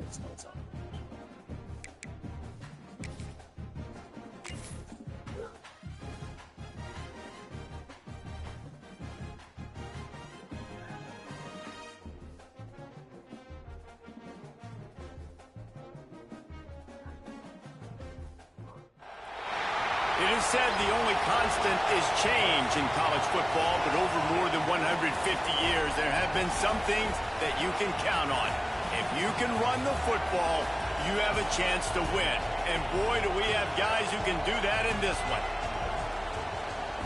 Makes no time. It is said the only constant is change in college football, but over more than 150 years, there have been some things that you can count on. If you can run the football, you have a chance to win. And boy, do we have guys who can do that in this one.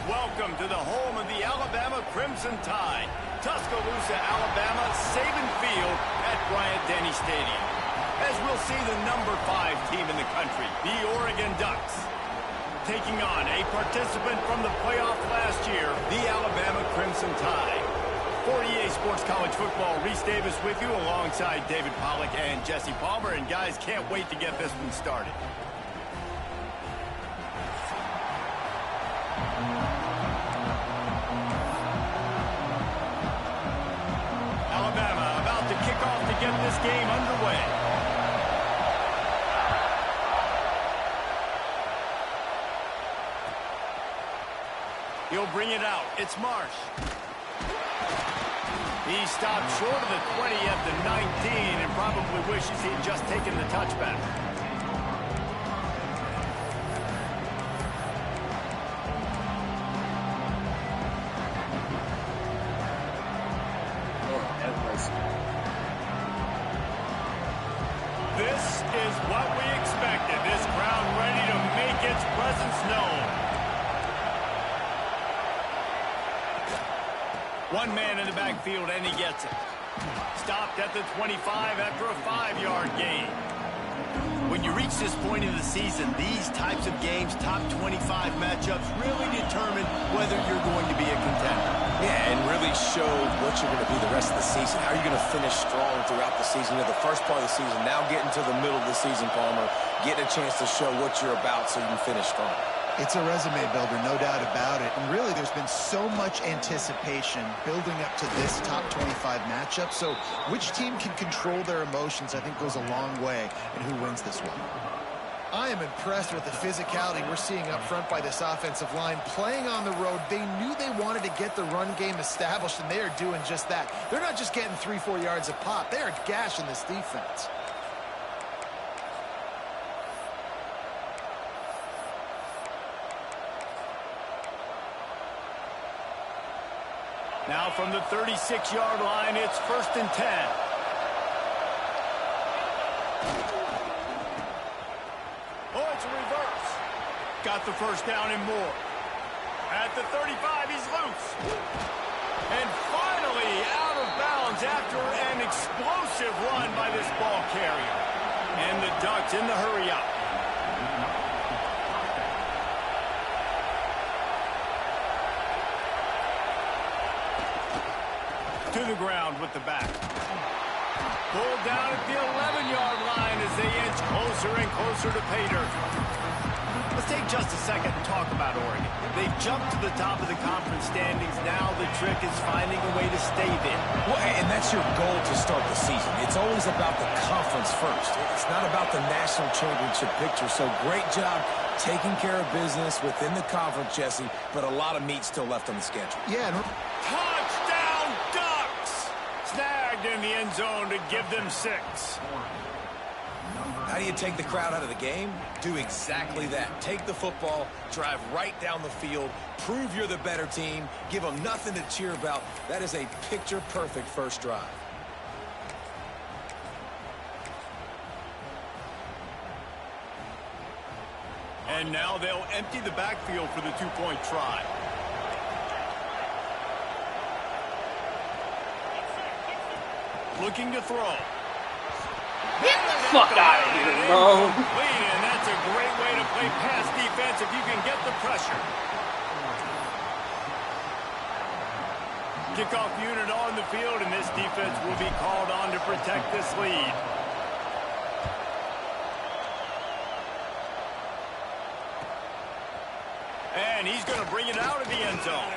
Welcome to the home of the Alabama Crimson Tide. Tuscaloosa, Alabama, Saban Field at Bryant-Denny Stadium. As we'll see the number 5 team in the country, the Oregon Ducks, taking on a participant from the playoff last year, the Alabama Crimson Tide. For EA Sports College Football, Reese Davis with you alongside David Pollack and Jesse Palmer. And guys, can't wait to get this one started. Alabama about to kick off to get this game underway. He'll bring it out. It's Marsh. He stopped short of the 20 at the 19 and probably wishes he'd just taken the touchback. This is what we expected. This crowd ready to make its presence known. One man in the backfield, and he gets it. Stopped at the 25 after a 5-yard gain. When you reach this point in the season, these types of games, top 25 matchups, really determine whether you're going to be a contender. Yeah, and really show what you're going to be the rest of the season. How are you going to finish strong throughout the season? You know, the first part of the season, now getting to the middle of the season, Palmer, getting a chance to show what you're about so you can finish strong. It's a resume builder, no doubt about it. And really, there's been so much anticipation building up to this top 25 matchup. So which team can control their emotions, I think, goes a long way in who wins this one. I am impressed with the physicality we're seeing up front by this offensive line. Playing on the road, they knew they wanted to get the run game established, and they are doing just that. They're not just getting 3-4 yards a pop. They are gashing this defense. Now from the 36-yard line, it's 1st and 10. Oh, it's a reverse. Got the first down and more. At the 35, he's loose. And finally out of bounds after an explosive run by this ball carrier. And the Ducks in the hurry up. To the ground with the back. Pulled down at the 11-yard line as they inch closer and closer to pay dirt. Let's take just a second and talk about Oregon. They've jumped to the top of the conference standings. Now the trick is finding a way to stay there. Well, and that's your goal to start the season. It's always about the conference first. It's not about the national championship picture. So great job taking care of business within the conference, Jesse, but a lot of meat still left on the schedule. Yeah. Touchdown, Ducks! Snagged in the end zone to give them 6. How do you take the crowd out of the game? Do exactly that. Take the football, drive right down the field, prove you're the better team, give them nothing to cheer about. That is a picture-perfect first drive. And now they'll empty the backfield for the 2-point try. Looking to throw. Get the fuck out of here, bro. And that's a great way to play pass defense if you can get the pressure. Kickoff unit on the field, and this defense will be called on to protect this lead. And he's going to bring it out of the end zone.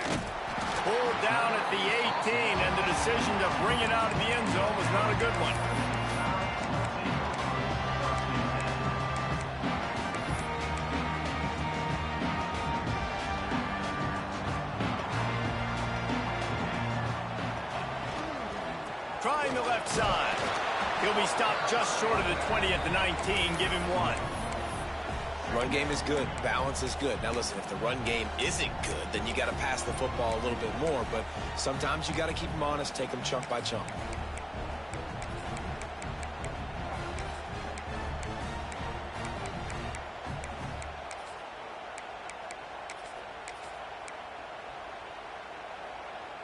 Pulled down at the 18, and the decision to bring it out of the end zone was not a good one. find the left side. He'll be stopped just short of the 20 at the 19. Give him 1. Run game is good. Balance is good. Now, listen, if the run game isn't good, then you got to pass the football a little bit more. But sometimes you got to keep them honest, take them chunk by chunk.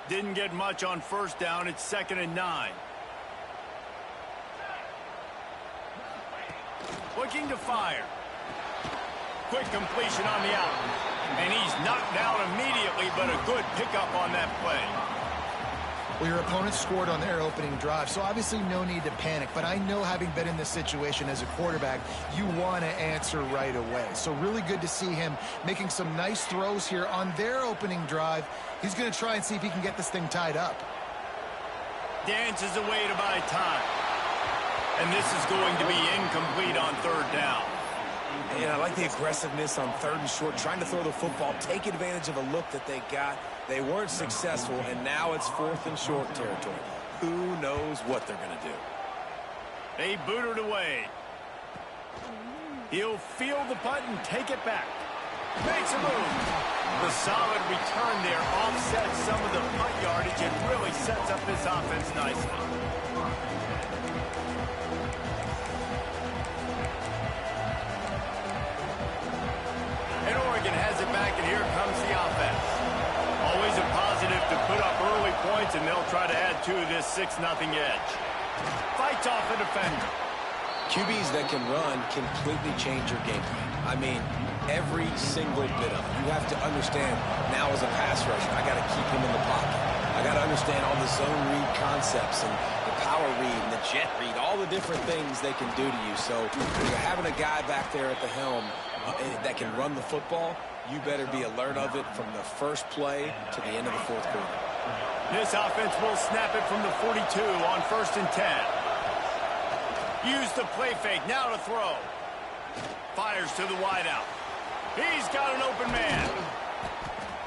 Didn't get much on first down. It's 2nd and 9. Looking to fire. Quick completion on the out. And he's knocked down immediately, but a good pickup on that play. Well, your opponent scored on their opening drive, so obviously no need to panic. But I know, having been in this situation as a quarterback, you want to answer right away. So really good to see him making some nice throws here on their opening drive. He's going to try and see if he can get this thing tied up. Dances away to buy time. And this is going to be incomplete on 3rd down. And I like the aggressiveness on 3rd and short, trying to throw the football, take advantage of a look that they got. They weren't successful, and now it's 4th and short territory. Who knows what they're going to do? They boot it away. He'll field the punt and take it back. Makes a move. The solid return there offsets some of the punt yardage and really sets up this offense nicely. And Oregon has it back, and here comes the offense. Always a positive to put up early points, and they'll try to add to this 6-0 edge. Fights off a defender. QBs that can run completely change your game plan. I mean, every single bit of it. You have to understand, now as a pass rusher, I got to keep him in the pocket. I got to understand all the zone read concepts and the power read and the jet read, all the different things they can do to you. So when you're having a guy back there at the helm that can run the football, you better be alert of it from the first play to the end of the 4th quarter. This offense will snap it from the 42 on 1st and 10. Use the play fake, now to throw. Fires to the wideout. He's got an open man.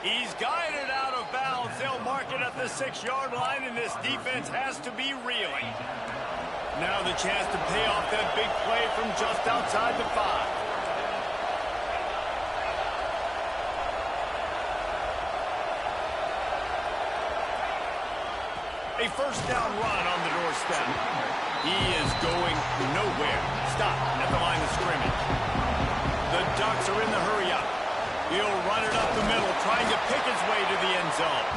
He's guided out of bounds. They'll mark it at the 6-yard line, and this defense has to be reeling. Now the chance to pay off that big play from just outside the 5. A 1st down run on the doorstep. He is going nowhere. Stop at the line of scrimmage. The Ducks are in the hurry-up. He'll run it up the middle, trying to pick his way to the end zone.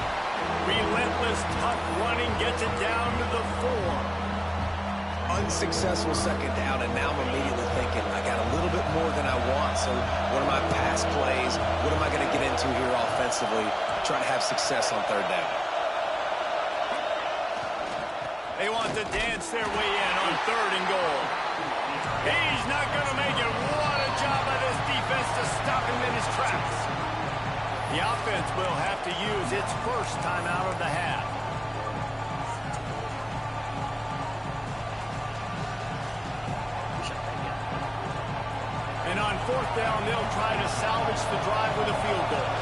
Relentless, tough running gets it down to the 4. Unsuccessful 2nd down, and now I'm immediately thinking, I got a little bit more than I want, so what are my pass plays? What am I going to get into here offensively? Try to have success on 3rd down. They want to dance their way in on 3rd and goal. He's not going to make it. What a job by this defense to stop him in his tracks. The offense will have to use its first timeout of the half. And on 4th down, they'll try to salvage the drive with a field goal.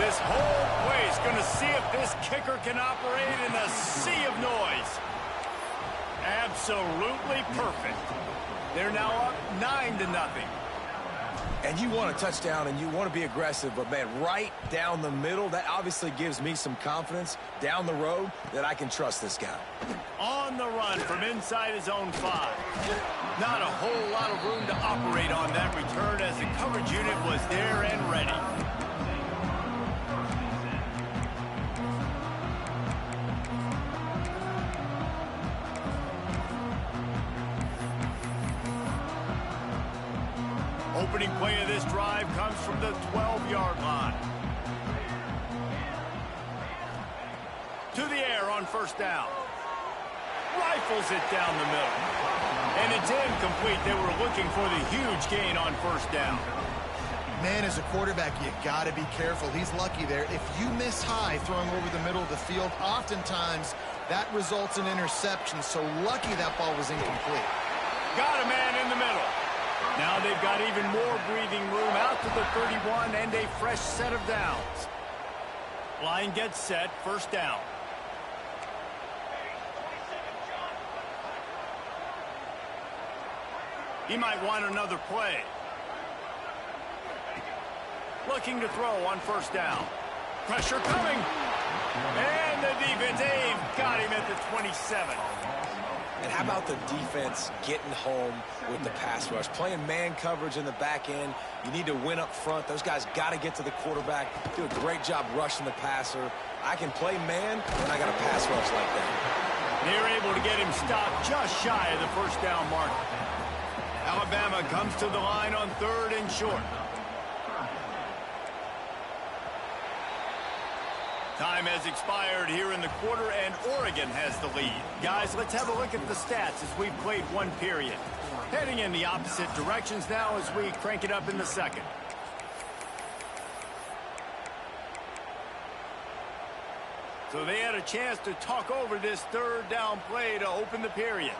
This whole place going to see if this kicker can operate in a sea of noise. Absolutely perfect. They're now up 9-0. And you want a touchdown and you want to be aggressive, but man, right down the middle, that obviously gives me some confidence down the road that I can trust this guy. On the run from inside his own 5. Not a whole lot of room to operate on that return as the coverage unit was there and ready. Opening play of this drive comes from the 12-yard line. To the air on 1st down. Rifles it down the middle. And it's incomplete. They were looking for the huge gain on 1st down. Man, as a quarterback, you got to be careful. He's lucky there. If you miss high throwing over the middle of the field, oftentimes that results in interception. So lucky that ball was incomplete. Got a man in the middle. Now they've got even more breathing room out to the 31 and a fresh set of downs. Line gets set, 1st down. He might want another play. Looking to throw on first down. Pressure coming. And the defense, they've got him at the 27. And how about the defense getting home with the pass rush? Playing man coverage in the back end. You need to win up front. Those guys got to get to the quarterback. Do a great job rushing the passer. I can play man, and I got a pass rush like that. They're able to get him stopped just shy of the first down mark. Alabama comes to the line on 3rd and short. Time has expired here in the quarter, and Oregon has the lead. Guys, let's have a look at the stats as we've played one period. Heading in the opposite directions now as we crank it up in the second. So they had a chance to talk over this 3rd down play to open the period.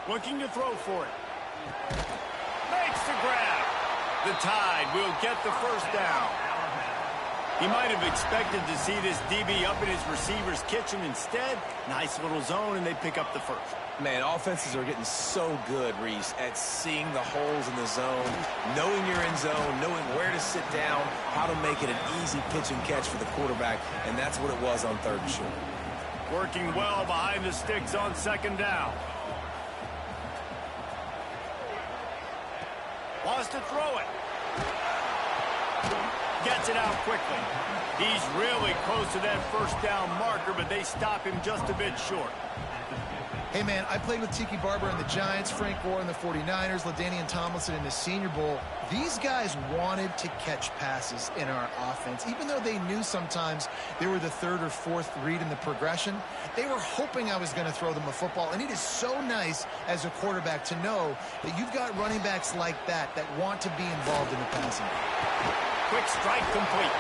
Looking to throw for it. Makes the grab. The Tide will get the first down. He might have expected to see this DB up in his receiver's kitchen. Instead, nice little zone, and they pick up the first. Man, offenses are getting so good, Reese, at seeing the holes in the zone, knowing you're in zone, knowing where to sit down, how to make it an easy pitch and catch for the quarterback, and that's what it was on 3rd and short. Working well behind the sticks on 2nd down. Wants to throw it. Gets it out quickly. He's really close to that first down marker, but they stop him just a bit short. Hey, man, I played with Tiki Barber in the Giants, Frank Gore in the 49ers, LaDainian Tomlinson in the Senior Bowl. These guys wanted to catch passes in our offense. Even though they knew sometimes they were the 3rd or 4th read in the progression, they were hoping I was going to throw them a football. And it is so nice as a quarterback to know that you've got running backs like that want to be involved in the passing. Quick strike complete.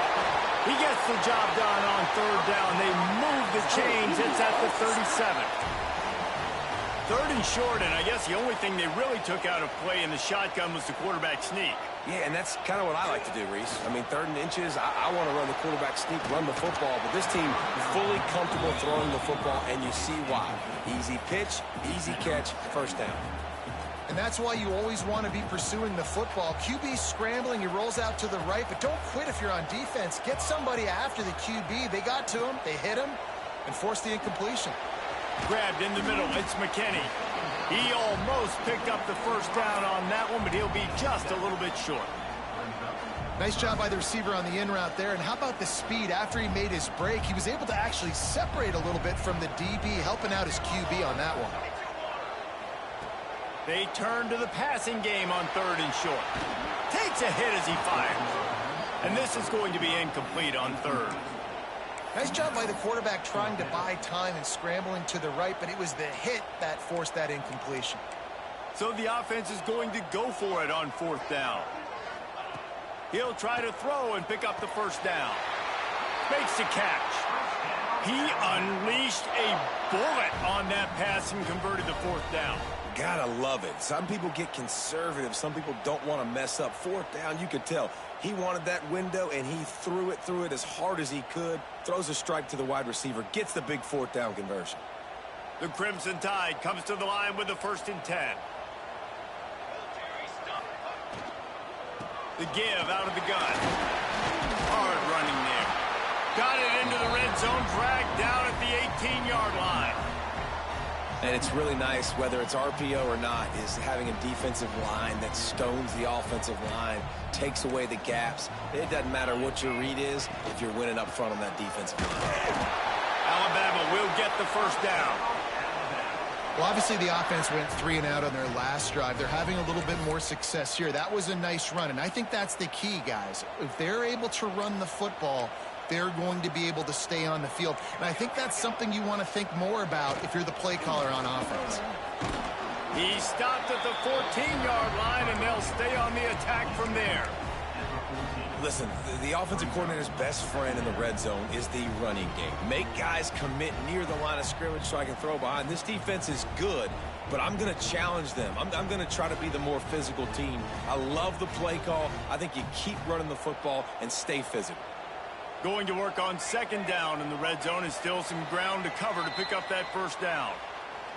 He gets the job done on 3rd down. They move the chains. It's at the 37. 3rd and short, and I guess the only thing they really took out of play in the shotgun was the quarterback sneak. Yeah, and that's kind of what I like to do, Reese. I mean, 3rd and inches, I want to run the quarterback sneak, run the football, but this team fully comfortable throwing the football, and you see why. Easy pitch, easy catch, first down. And that's why you always want to be pursuing the football. QB scrambling, he rolls out to the right, but don't quit if you're on defense. Get somebody after the QB. They got to him, they hit him, and forced the incompletion. Grabbed in the middle, it's McKinney. He almost picked up the first down on that one, but he'll be just a little bit short. Nice job by the receiver on the in route there. And how about the speed? After he made his break, he was able to actually separate a little bit from the DB, helping out his QB on that one. They turn to the passing game on 3rd and short. Takes a hit as he fires. And this is going to be incomplete on 3rd. Nice job by the quarterback trying to buy time and scrambling to the right, but it was the hit that forced that incompletion. So the offense is going to go for it on 4th down. He'll try to throw and pick up the first down. Makes the catch. He unleashed a bullet on that pass and converted the 4th down. Gotta love it. Some people get conservative. Some people don't want to mess up. 4th down, you could tell. He wanted that window, and he threw it as hard as he could. Throws a strike to the wide receiver. Gets the big 4th down conversion. The Crimson Tide comes to the line with the 1st and 10. The give out of the gun. Hard running there. Got it into the red zone, dragged down at the 18-yard line. And it's really nice, whether it's RPO or not, is having a defensive line that stones the offensive line, takes away the gaps. It doesn't matter what your read is if you're winning up front on that defensive line. Alabama will get the first down. Well, obviously the offense went 3 and out on their last drive. They're having a little bit more success here. That was a nice run, and I think that's the key, guys. If they're able to run the football, they're going to be able to stay on the field. And I think that's something you want to think more about if you're the play caller on offense. He stopped at the 14-yard line, and they'll stay on the attack from there. Listen, the offensive coordinator's best friend in the red zone is the running game. Make guys commit near the line of scrimmage so I can throw behind. This defense is good but I'm going to challenge them. I'm going to try to be the more physical team. I love the play call. I think you keep running the football and stay physical. Going to work on second down in the red zone, and still some ground to cover to pick up that first down.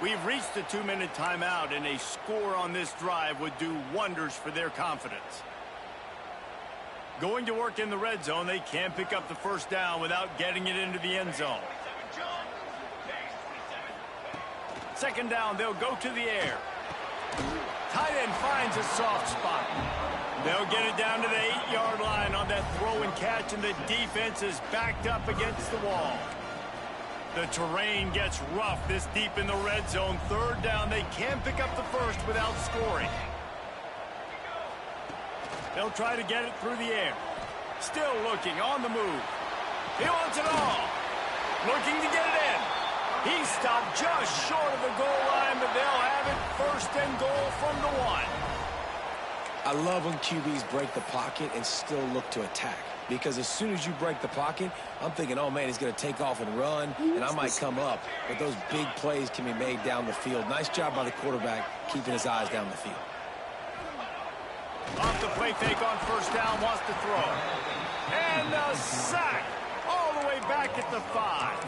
We've reached the 2-minute timeout, and a score on this drive would do wonders for their confidence. Going to work in the red zone, they can pick up the first down without getting it into the end zone. Second down, they'll go to the air. Tight end finds a soft spot. They'll get it down to the 8-yard line on that throw and catch, and the defense is backed up against the wall. The terrain gets rough this deep in the red zone. Third down, they can pick up the first without scoring. They'll try to get it through the air. Still looking, on the move. He wants it all. Looking to get it in. He stopped just short of the goal line, but they'll have it first and goal from the 1. I love when QBs break the pocket and still look to attack. Because as soon as you break the pocket, I'm thinking, oh, man, he's going to take off and run, and I might come up. But those big plays can be made down the field. Nice job by the quarterback keeping his eyes down the field. Off the play fake on first down, wants to throw. And a sack all the way back at the 5.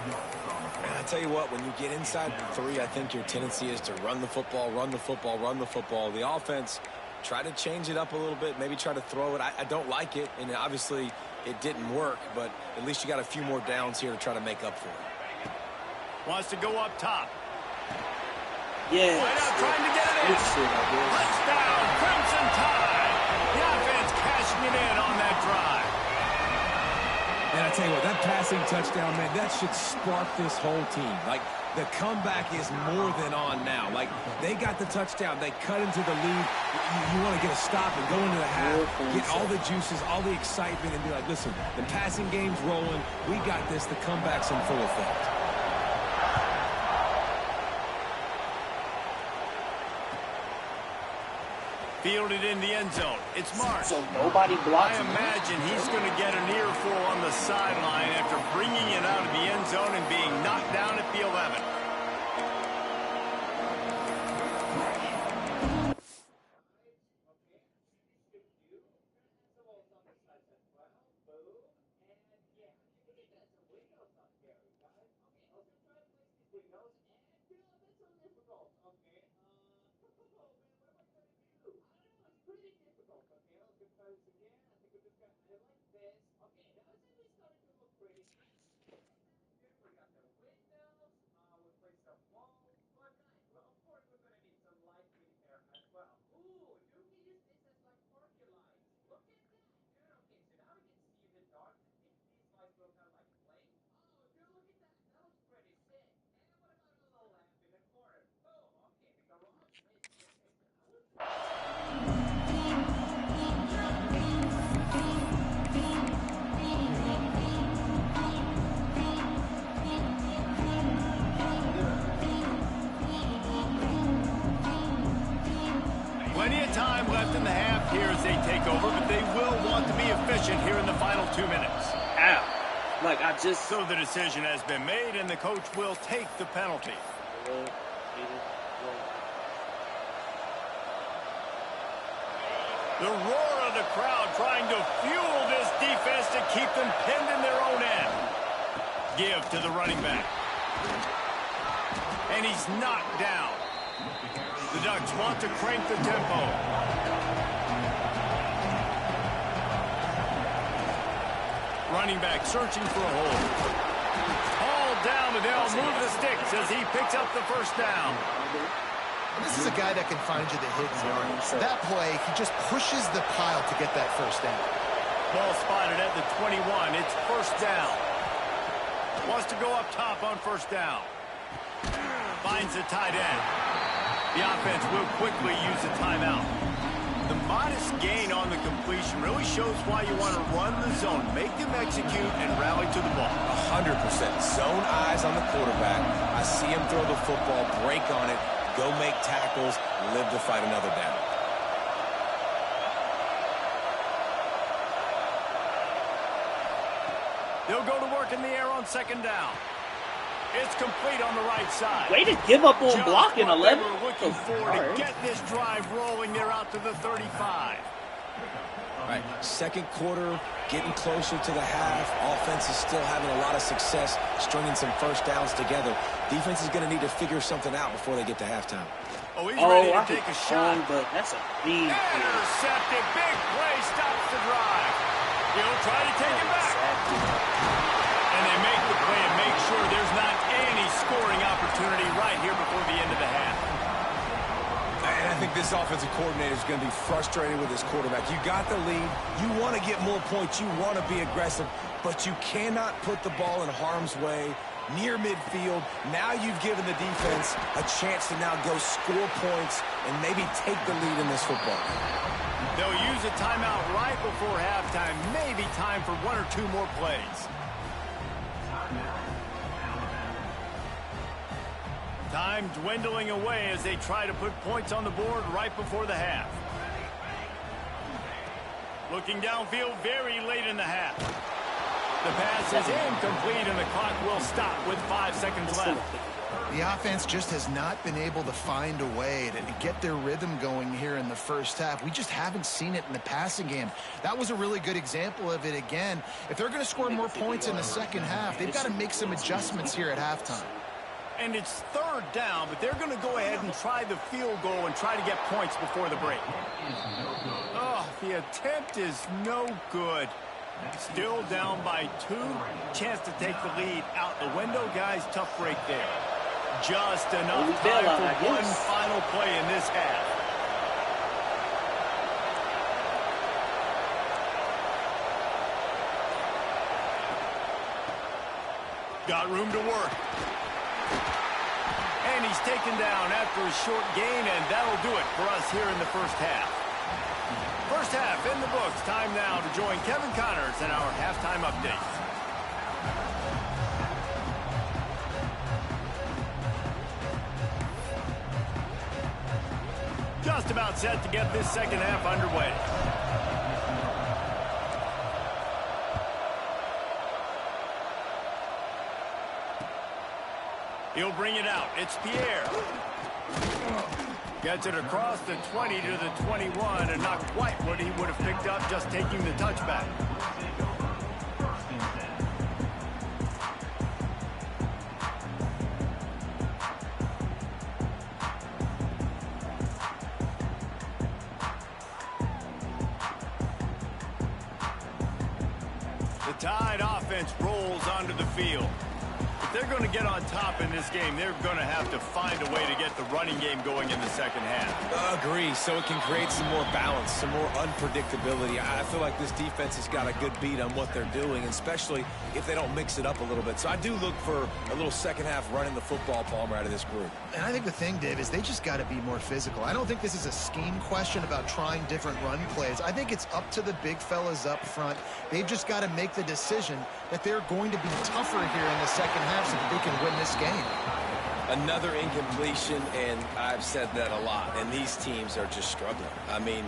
And I tell you what, when you get inside the 3, I think your tendency is to run the football, run the football, run the football. The offense, try to change it up a little bit, maybe try to throw it. I don't like it, and obviously it didn't work, but at least you got a few more downs here to try to make up for it. Wants to go up top. Yeah. Right out trying to get it in. Touchdown, Crimson Tide. The offense cashing it in on that drive. And I tell you what, that passing touchdown, man, that should spark this whole team. Like, the comeback is more than on now. Like, they got the touchdown. They cut into the lead. You want to get a stop and go into the half, get all the juices, all the excitement, and be like, listen, the passing game's rolling. We got this. The comeback's in full effect. Fielded in the end zone. It's Marsh. So nobody blocks I imagine he's going to get an earful on the sideline after bringing it out of the end zone and being knocked down at the 11. Plenty of time left in the half here as they take over, but they will want to be efficient here in the final 2 minutes. Ow. Like, I just... So the decision has been made, and the coach will take the penalty. The roar of the crowd trying to fuel this defense to keep them pinned in their own end. Give to the running back. And he's knocked down. The Ducks want to crank the tempo. Running back searching for a hole. Hauled down, but they'll move the sticks as he picks up the first down. This is a guy that can find you the hidden yards. That play, he just pushes the pile to get that first down. Ball spotted at the 21. It's first down. Wants to go up top on first down. Finds the tight end. The offense will quickly use a timeout. The modest gain on the completion really shows why you want to run the zone, make them execute, and rally to the ball. 100%. Zone eyes on the quarterback. I see him throw the football, break on it, go make tackles, live to fight another down. They'll go to work in the air on second down. It's complete on the right side. Way to give up on Just blocking, what 11. they were looking for to get this drive rolling. They're out to the 35. All right, second quarter, getting closer to the half. Offense is still having a lot of success stringing some first downs together. Defense is going to need to figure something out before they get to halftime. Oh, he's ready to I take a could shot. but that's a big play. Intercepted. Big play stops the drive. He'll try to take it back. And they make the play and make sure there's not any scoring opportunity right here before the end of the half. And I think this offensive coordinator is going to be frustrated with his quarterback. You got the lead. You want to get more points. You want to be aggressive. But you cannot put the ball in harm's way near midfield. Now you've given the defense a chance to now go score points and maybe take the lead in this football game. They'll use a timeout right before halftime. Maybe time for one or two more plays. Time dwindling away as they try to put points on the board right before the half. Looking downfield very late in the half. The pass is incomplete and the clock will stop with 5 seconds left. The offense just has not been able to find a way to get their rhythm going here in the first half. We just haven't seen it in the passing game. That was a really good example of it again. If they're going to score more points in the second half, they've got to make some adjustments here at halftime. And it's third down, but they're going to go ahead and try the field goal and try to get points before the break. Oh, the attempt is no good. Still down by 2. Chance to take the lead out the window. Guys, tough break there. Just enough time for one final play in this half. Got room to work. And he's taken down after a short gain, and that'll do it for us here in the first half. First half in the books. Time now to join Kevin Connors in our halftime update. Just about set to get this second half underway. He'll bring it out. It's Pierre. Gets it across the 20 to the 21, and not quite what he would have picked up just taking the touchback. The Tide offense rolls onto the field. If they're going to get on top in this game, they're going to have to find a way to get the running game going in the second half. Agree, so it can create some more balance, some more unpredictability. I feel like this defense has got a good beat on what they're doing, especially if they don't mix it up a little bit. So I do look for a little second half running the football, Palmer, out of this group. And I think the thing, Dave, is they just got to be more physical. I don't think this is a scheme question about trying different run plays. I think it's up to the big fellas up front. They've just got to make the decision that they're going to be tougher here in the second half so that they can win this game. Another incompletion, and I've said that a lot, and these teams are just struggling. I mean,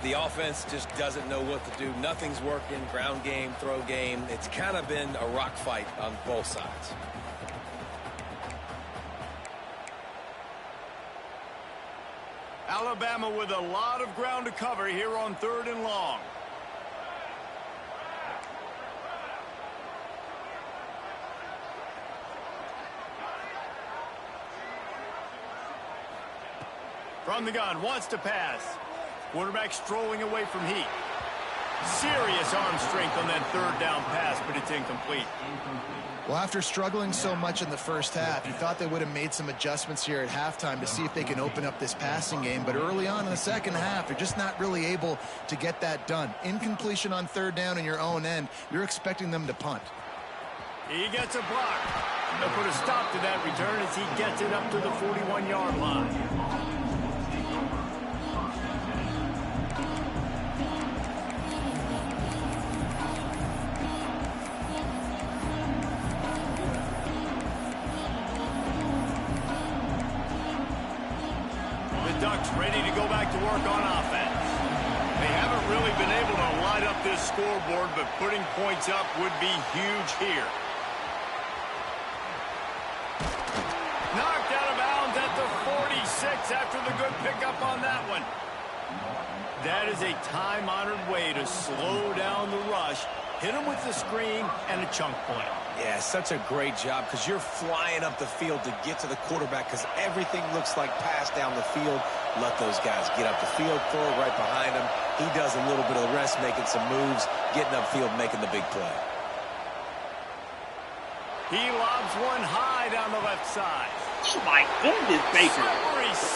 the offense just doesn't know what to do. Nothing's working, ground game, throw game. It's kind of been a rock fight on both sides. Alabama with a lot of ground to cover here on 3rd and long. From the gun, wants to pass. Quarterback strolling away from heat. Serious arm strength on that 3rd down pass, but it's incomplete. Well, after struggling so much in the first half, you thought they would have made some adjustments here at halftime to see if they can open up this passing game. But early on in the second half, they're just not really able to get that done. Incompletion on 3rd down in your own end, you're expecting them to punt. He gets a block. They'll put a stop to that return as he gets it up to the 41-yard line. Ducks ready to go back to work on offense. They haven't really been able to light up this scoreboard, but putting points up would be huge here. points after the good pickup on that one. That is a time-honored way to slow down the rush, hit him with the screen, and a chunk play. Yeah, such a great job because you're flying up the field to get to the quarterback because everything looks like pass down the field. Let those guys get up the field, throw it right behind him. He does a little bit of the rest, making some moves, getting upfield, making the big play. He lobs one high down the left side. Oh my goodness, Baker.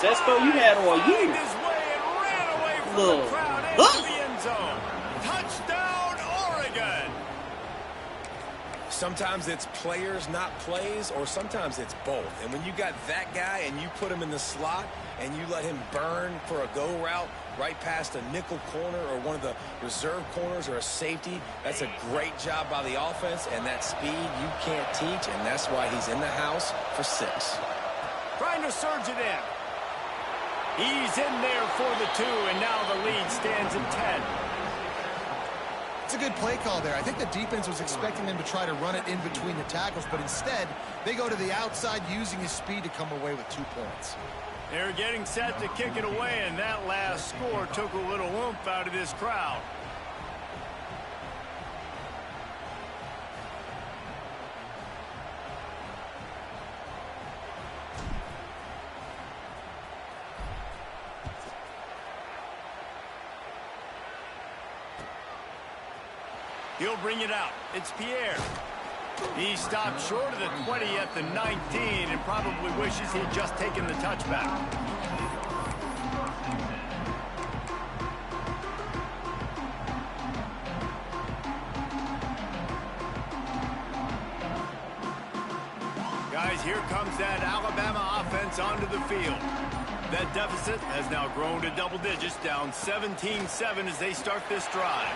That's what you had all year. His way and ran away from Look. the crowd into the end zone. Touchdown, Oregon. Sometimes it's players, not plays, or sometimes it's both. And when you got that guy and you put him in the slot and you let him burn for a go route right past a nickel corner or one of the reserve corners or a safety, that's a great job by the offense, and that speed you can't teach, and that's why he's in the house for 6. Trying to surge it in. He's in there for the 2, and now the lead stands at 10. It's a good play call there. I think the defense was expecting them to try to run it in between the tackles, but instead, they go to the outside using his speed to come away with 2 points. They're getting set to kick it away, and that last score took a little oomph out of this crowd. He'll bring it out. It's Pierre. He stopped short of the 20 at the 19 and probably wishes he'd just taken the touchback. Guys, here comes that Alabama offense onto the field. That deficit has now grown to double digits, down 17-7 as they start this drive.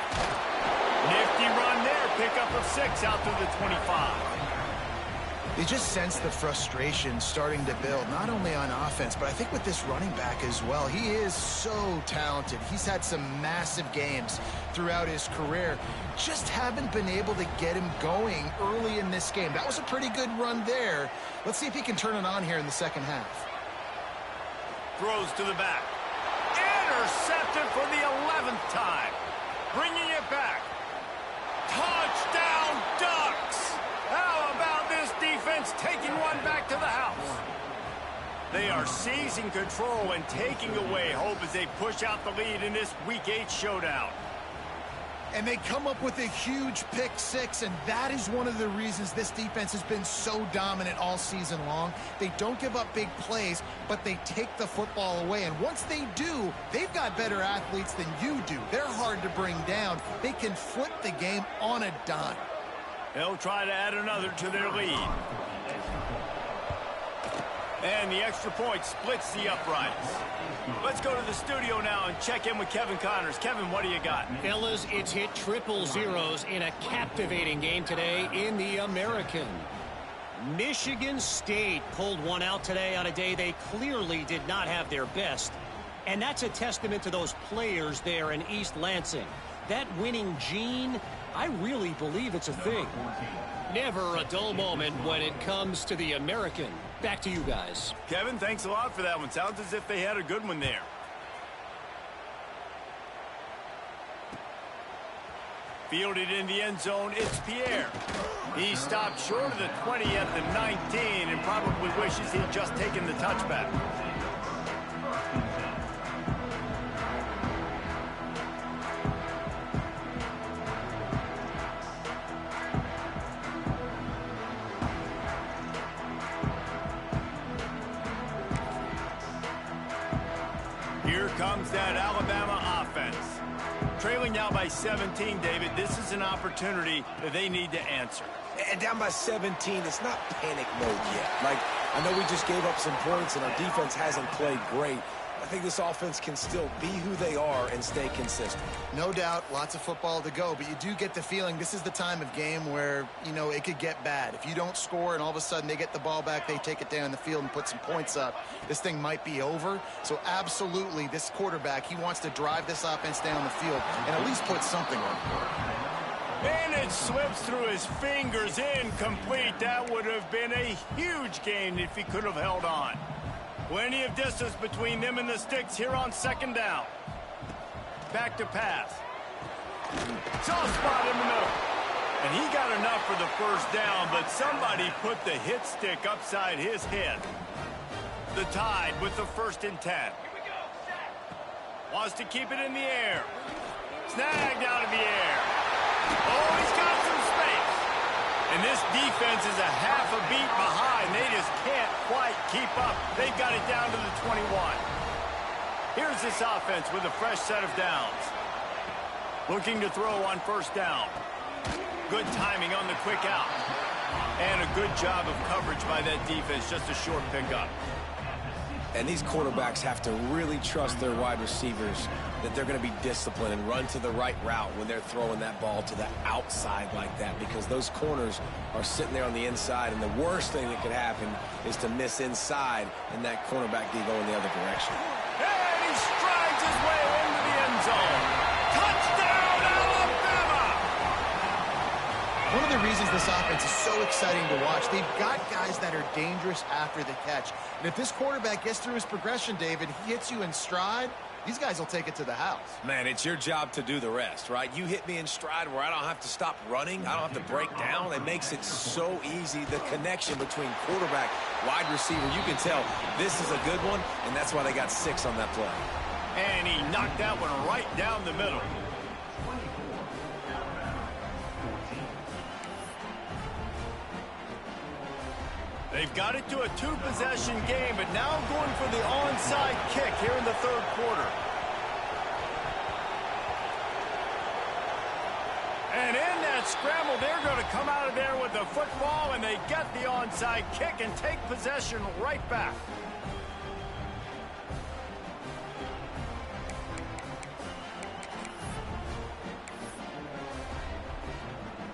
Nifty run there, pickup of 6 out to the 25. You just sense the frustration starting to build, not only on offense, but I think with this running back as well. He is so talented. He's had some massive games throughout his career. Just haven't been able to get him going early in this game. That was a pretty good run there. Let's see if he can turn it on here in the second half. Throws to the back. Intercepted for the 11th time. Bringing it back. Touchdown, Ducks! How about this defense taking one back to the house? They are seizing control and taking away hope as they push out the lead in this Week 8 showdown. And they come up with a huge pick 6, and that is one of the reasons this defense has been so dominant all season long. They don't give up big plays, but they take the football away. And once they do, they've got better athletes than you do. They're hard to bring down. They can flip the game on a dime. They'll try to add another to their lead. And the extra point splits the uprights. Let's go to the studio now and check in with Kevin Connors. Kevin, what do you got? Fellas, it's hit triple zeros in a captivating game today in the American. Michigan State pulled one out today on a day they clearly did not have their best. And that's a testament to those players there in East Lansing. That winning gene, I really believe it's a thing. Never a dull moment when it comes to the American. Back to you guys. Kevin, thanks a lot for that one. Sounds as if they had a good one there. Fielded in the end zone, it's Pierre. He stopped short of the 20 at the 19 and probably wishes he'd just taken the touchback. Here comes that Alabama offense. Trailing now by 17, David. This is an opportunity that they need to answer. And down by 17, it's not panic mode yet. Like, I know we just gave up some points and our defense hasn't played great. I think this offense can still be who they are and stay consistent. No doubt, lots of football to go, but you do get the feeling this is the time of game where, you know, it could get bad. If you don't score and all of a sudden they get the ball back, they take it down the field and put some points up, this thing might be over. So absolutely, this quarterback, he wants to drive this offense down the field and at least put something on the board. And it slips through his fingers, incomplete. That would have been a huge gain if he could have held on. Plenty of distance between them and the sticks here on second down. Back to pass. Soft spot in the middle. And he got enough for the first down, but somebody put the hit stick upside his head. The Tide with the 1st and 10. Wants to keep it in the air. Snagged out of the air. Oh, he's got some space. And this defense is a half a beat behind. They just can't quite keep up. They've got it down to the 21. Here's this offense with a fresh set of downs. Looking to throw on 1st down. Good timing on the quick out. And a good job of coverage by that defense. Just a short pickup. And these quarterbacks have to really trust their wide receivers that they're going to be disciplined and run to the right route when they're throwing that ball to the outside like that, because those corners are sitting there on the inside, and the worst thing that could happen is to miss inside and that cornerback be going the other direction. And he strides his way into the end zone. Touchdown, Alabama! One of the reasons this offense is so exciting to watch, they've got guys that are dangerous after the catch. And if this quarterback gets through his progression, David, he hits you in stride, these guys will take it to the house. Man, it's your job to do the rest, right? You hit me in stride where I don't have to stop running. I don't have to break down. It makes it so easy. The connection between quarterback, wide receiver, you can tell this is a good one, and that's why they got 6 on that play. And he knocked that one right down the middle. They've got it to a 2-possession game, but now going for the onside kick here in the 3rd quarter. And in that scramble, they're going to come out of there with the football, and they get the onside kick and take possession right back.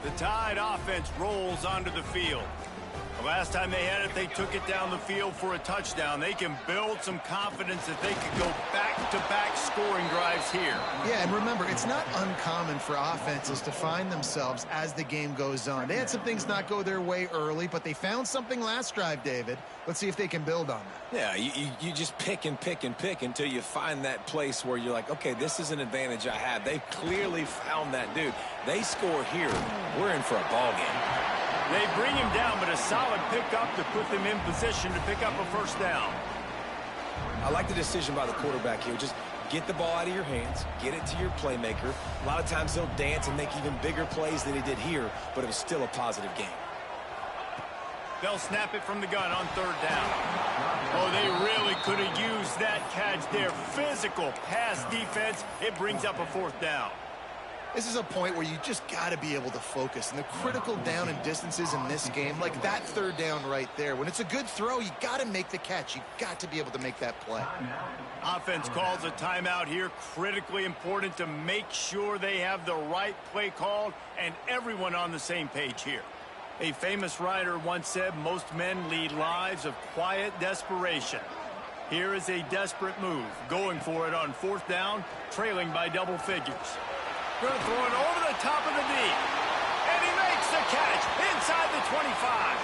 The Tide offense rolls onto the field. The last time they had it, they took it down the field for a touchdown. They can build some confidence that they could go back-to-back scoring drives here. Yeah, and remember, it's not uncommon for offenses to find themselves as the game goes on. They had some things not go their way early, but they found something last drive, David. Let's see if they can build on that. Yeah, you just pick and pick and pick until you find that place where you're like, okay, this is an advantage I have. They clearly found that dude. They score here. We're in for a ball game. They bring him down, but a solid pickup to put them in position to pick up a 1st down. I like the decision by the quarterback here. Just get the ball out of your hands, get it to your playmaker. A lot of times he'll dance and make even bigger plays than he did here, but it was still a positive game. They'll snap it from the gun on 3rd down. Oh, they really could have used that catch there. Physical pass defense. It brings up a 4th down. This is a point where you just got to be able to focus. And the critical down and distances in this game, like that 3rd down right there, when it's a good throw, you got to make the catch. You got to be able to make that play. Offense calls a timeout here. Critically important to make sure they have the right play called and everyone on the same page here. A famous writer once said, most men lead lives of quiet desperation. Here is a desperate move, going for it on 4th down, trailing by double figures. Going to throw it over the top of the D. And he makes the catch inside the 25.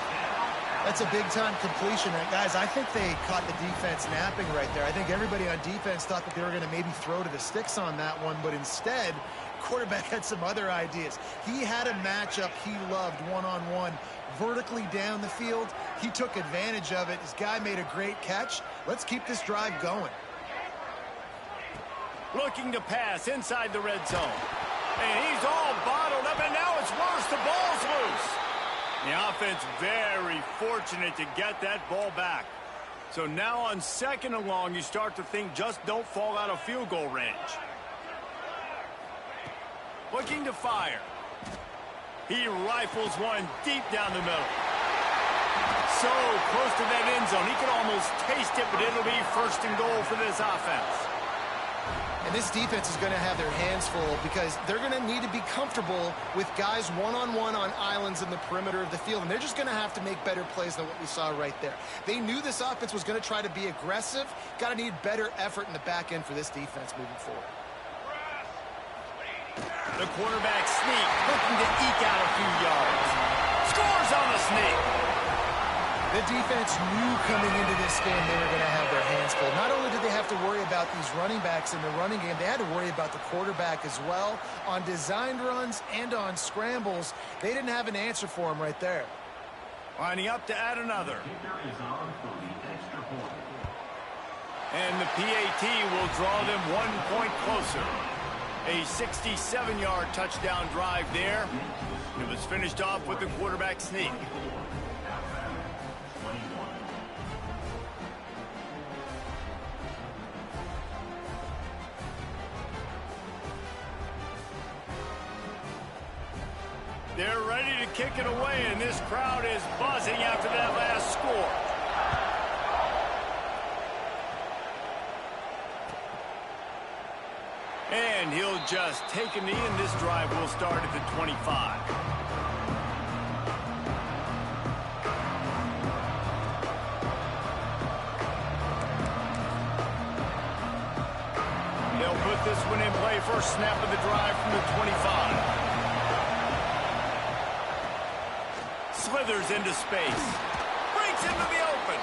That's a big-time completion. And guys, I think they caught the defense napping right there. I think everybody on defense thought that they were going to maybe throw to the sticks on that one, but instead, quarterback had some other ideas. He had a matchup he loved one-on-one, vertically down the field. He took advantage of it. This guy made a great catch. Let's keep this drive going. Looking to pass inside the red zone. And he's all bottled up, and now it's worse. The ball's loose. The offense very fortunate to get that ball back. So now on 2nd and long, you start to think just don't fall out of field goal range. Looking to fire. He rifles one deep down the middle. So close to that end zone. He could almost taste it, but it'll be 1st and goal for this offense. And this defense is going to have their hands full because they're going to need to be comfortable with guys one-on-one on islands in the perimeter of the field. And they're just going to have to make better plays than what we saw right there. They knew this offense was going to try to be aggressive. Got to need better effort in the back end for this defense moving forward. The quarterback sneak, looking to eke out a few yards. Scores on the sneak. The defense knew coming into this game they were going to have their hands full. Not only did they have to worry about these running backs in the running game, they had to worry about the quarterback as well. On designed runs and on scrambles, they didn't have an answer for him right there. Lining up to add another. And the PAT will draw them 1 point closer. A 67-yard touchdown drive there. It was finished off with the quarterback sneak. They're ready to kick it away, and this crowd is buzzing after that last score. And he'll just take a knee, and this drive will start at the 25. They'll put this one in play. First snap of the drive from the 25. Slithers into space. Breaks into the open.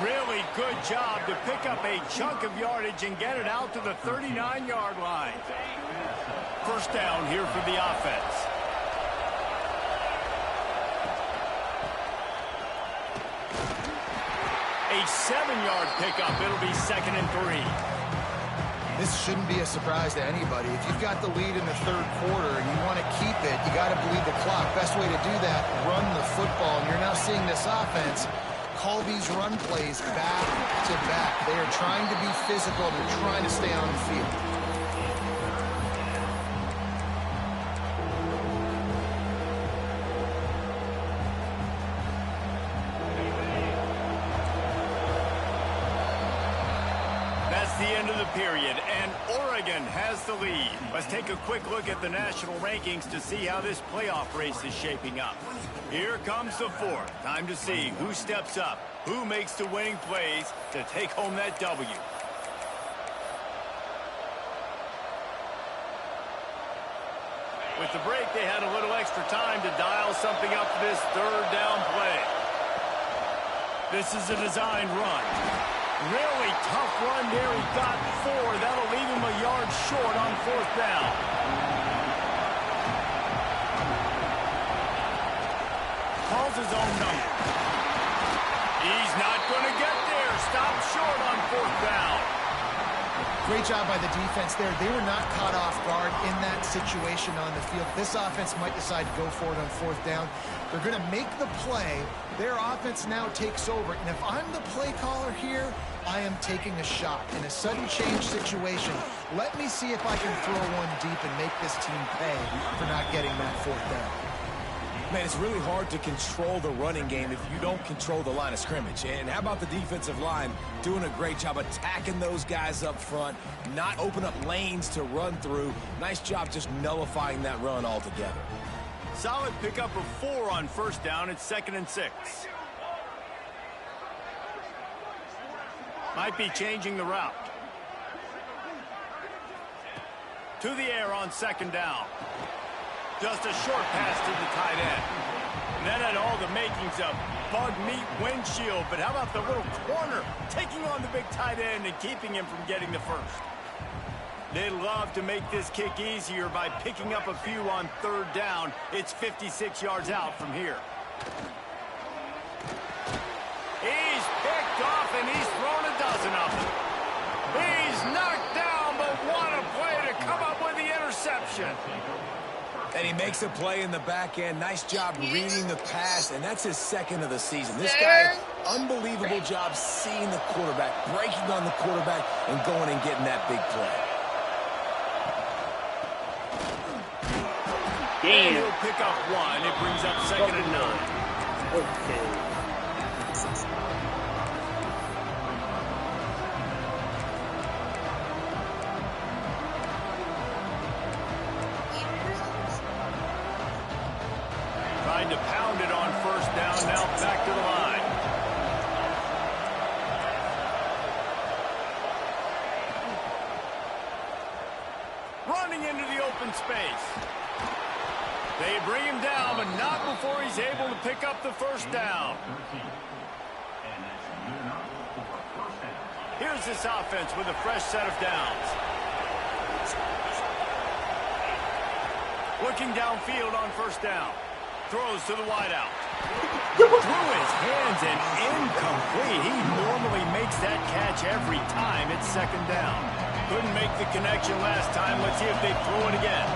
Really good job to pick up a chunk of yardage and get it out to the 39-yard line. First down here for the offense. A 7-yard pickup. It'll be 2nd and 3. This shouldn't be a surprise to anybody. If you've got the lead in the third quarter and you want to keep it, you got to bleed the clock. Best way to do that, run the football. And you're now seeing this offense call these run plays back to back. They are trying to be physical. They're trying to stay on the field. The end of the period, and Oregon has the lead. Let's take a quick look at the national rankings to see how this playoff race is shaping up. Here comes the fourth. Time to see who steps up, who makes the winning plays to take home that W. With the break, they had a little extra time to dial something up for this third down play. This is a designed run. Really tough run there. He got 4. That'll leave him a yard short on 4th down. Calls his own number. He's not going to get there. Stop short on 4th down. Great job by the defense there. They were not caught off guard in that situation on the field. This offense might decide to go for it on 4th down. They're going to make the play. Their offense now takes over. And if I'm the play caller here, I am taking a shot. In a sudden change situation, let me see if I can throw one deep and make this team pay for not getting that 4th down. Man, it's really hard to control the running game if you don't control the line of scrimmage. And how about the defensive line doing a great job attacking those guys up front, not open up lanes to run through. Nice job just nullifying that run altogether. Solid pickup of 4 on 1st down. It's 2nd and 6. Might be changing the route. To the air on 2nd down. Just a short pass to the tight end. And that had all the makings of bug meat windshield. But how about the little corner taking on the big tight end and keeping him from getting the first? They love to make this kick easier by picking up a few on 3rd down. It's 56 yards out from here. He's picked off and he's thrown a dozen of them. He's knocked down, but what a play to come up with the interception. And he makes a play in the back end. Nice job reading the pass, and that's his 2nd of the season. This guy, unbelievable job seeing the quarterback, breaking on the quarterback, and going and getting that big play. And he'll pick up 1. It brings up 2nd and 9. Okay. Trying to pound it on 1st down. Now back to the line. Running into the open space. They bring him down, but not before he's able to pick up the 1st down. Here's this offense with a fresh set of downs. Looking downfield on first down. Throws to the wideout. Through his hands and incomplete. He normally makes that catch every time it's second down. Couldn't make the connection last time. Let's see if they throw it again.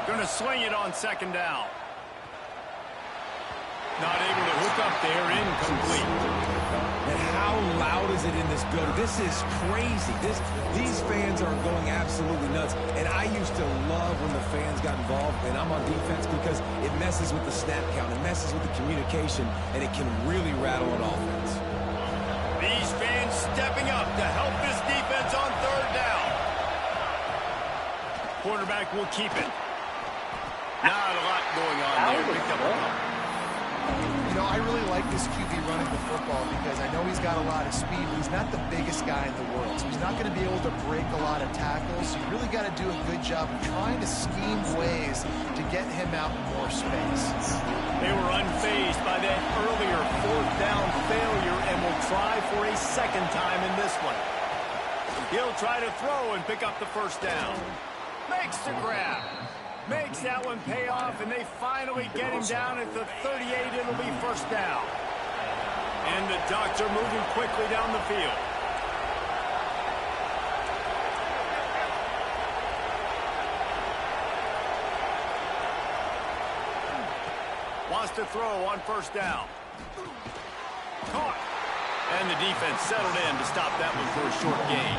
Gonna swing it on second down. Not able to hook up there, incomplete. And how loud is it in this building? This is crazy. These fans are going absolutely nuts. And I used to love when the fans got involved, and I'm on defense because it messes with the snap count, it messes with the communication, and it can really rattle an offense. These fans stepping up to help this defense on third down. Quarterback will keep it. Not a lot going on there. Picked up a couple. You know, I really like this QB running the football because I know he's got a lot of speed, but he's not the biggest guy in the world. So he's not going to be able to break a lot of tackles. You really got to do a good job of trying to scheme ways to get him out in more space. They were unfazed by that earlier fourth down failure and will try for a second time in this one. He'll try to throw and pick up the first down. Makes the grab. Makes that one pay off, and they finally get him down at the 38. It'll be first down. And the Ducks are moving quickly down the field. Wants to throw on first down. Caught. And the defense settled in to stop that one for a short gain.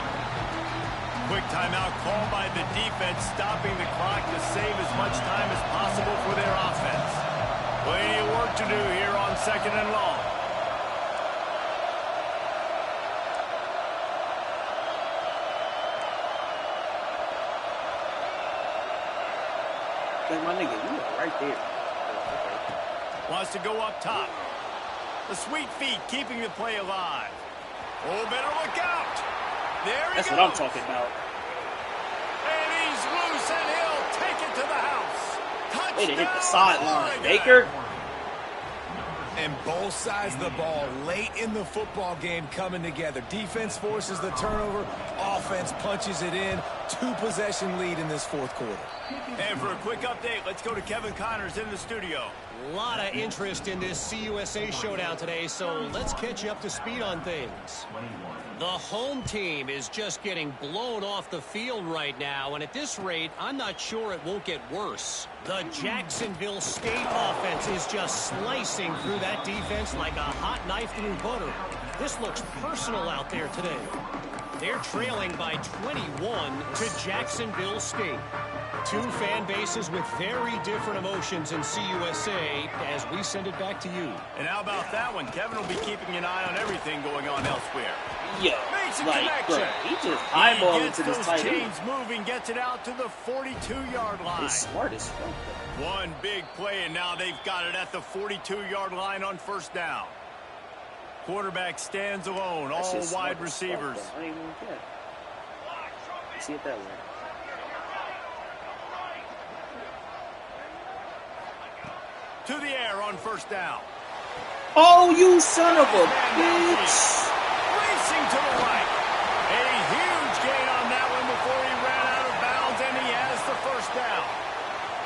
Quick timeout called by the defense, stopping the clock to save as much time as possible for their offense. Plenty of work to do here on second and long. My nigga, you are right there. Wants to go up top. The sweet feet keeping the play alive. Oh, better look out. There he That's goes. what I'm talking about. And he's loose, and he'll take it to the house. Touchdown, Way to hit the sideline, Oregon. Baker. And both sides of the ball late in the football game coming together. Defense forces the turnover. Offense punches it in. 2-possession lead in this fourth quarter. And for a quick update, let's go to Kevin Connors in the studio. A lot of interest in this CUSA showdown today, so let's catch you up to speed on things. The home team is just getting blown off the field right now, and at this rate, I'm not sure it won't get worse. The Jacksonville State offense is just slicing through that defense like a hot knife through butter. This looks personal out there today. They're trailing by 21 to Jacksonville State. Two fan bases with very different emotions in CUSA as we send it back to you. And how about that one? Kevin will be keeping an eye on everything going on elsewhere. Yeah, Makes a like, connection. bro, he just eyeballed He into gets this those tight end. chains moving, gets it out to the 42-yard line. He's smart as fuck. One big play, and now they've got it at the 42-yard line on first down. Quarterback stands alone, That's all just wide smart as fuck, receivers. bro. I ain't even care. See it that way. To the air on first down. Oh, you son of a bitch! Racing to the right. A huge gain on that one before he ran out of bounds, and he has the first down.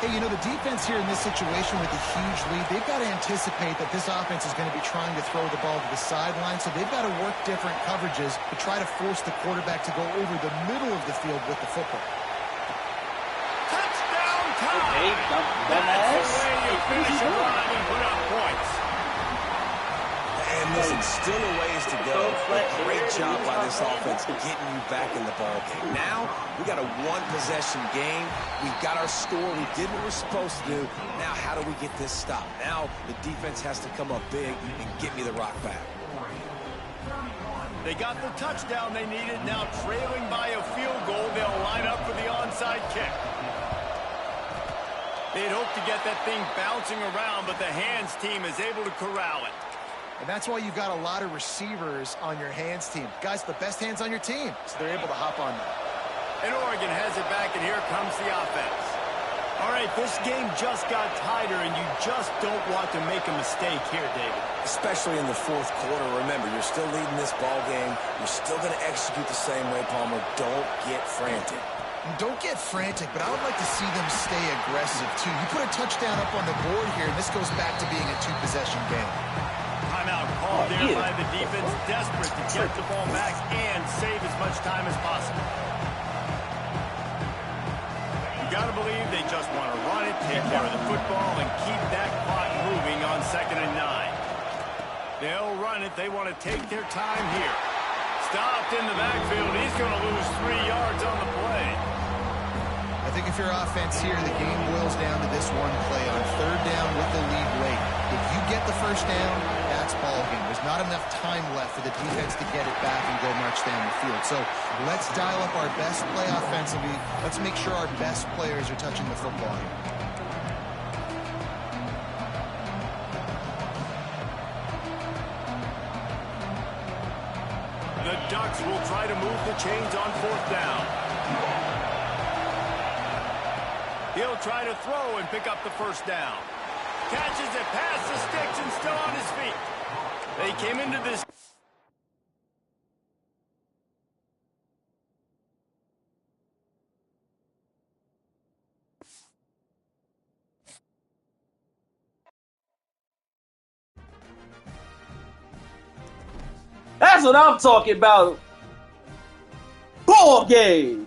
Hey, you know, the defense here in this situation with a huge lead, they've got to anticipate that this offense is going to be trying to throw the ball to the sideline, so they've got to work different coverages to try to force the quarterback to go over the middle of the field with the football. Touchdown time. Okay, That's the way you finish a drive and put up points. And listen, still a ways to go. But great job by this offense getting you back in the ball game. Now, we got a one-possession game. We've got our score. We did what we're supposed to do. Now, how do we get this stopped? Now, the defense has to come up big and get me the rock back. They got the touchdown they needed. Now trailing by a field goal, they'll line up for the onside kick. They'd hope to get that thing bouncing around, but the hands team is able to corral it. And that's why you've got a lot of receivers on your hands team. Guys, the best hands on your team, so they're able to hop on that. And Oregon has it back, and here comes the offense. All right, this game just got tighter, and you just don't want to make a mistake here, David. Especially in the fourth quarter. Remember, you're still leading this ball game. You're still going to execute the same way, Palmer. Don't get frantic. Don't get frantic, but I would like to see them stay aggressive, too. You put a touchdown up on the board here, and this goes back to being a two-possession game. Timeout called there by the defense, desperate to get the ball back and save as much time as possible. Got to believe they just want to run it, take care of the football, and keep that clock moving on 2nd and 9. They'll run it. They want to take their time here. Stopped in the backfield. He's going to lose 3 yards on the play. I think if you're offense here, the game boils down to this one play on 3rd down with the lead late. If you get the first down, that's ball game. There's not enough time left for the defense to get it back and go march down the field. So let's dial up our best play offensively. Let's make sure our best players are touching the football here. The Ducks will try to move the chains on 4th down. He'll try to throw and pick up the first down. Catches it past the sticks and still on his feet. They came into this. That's what I'm talking about. Ball game.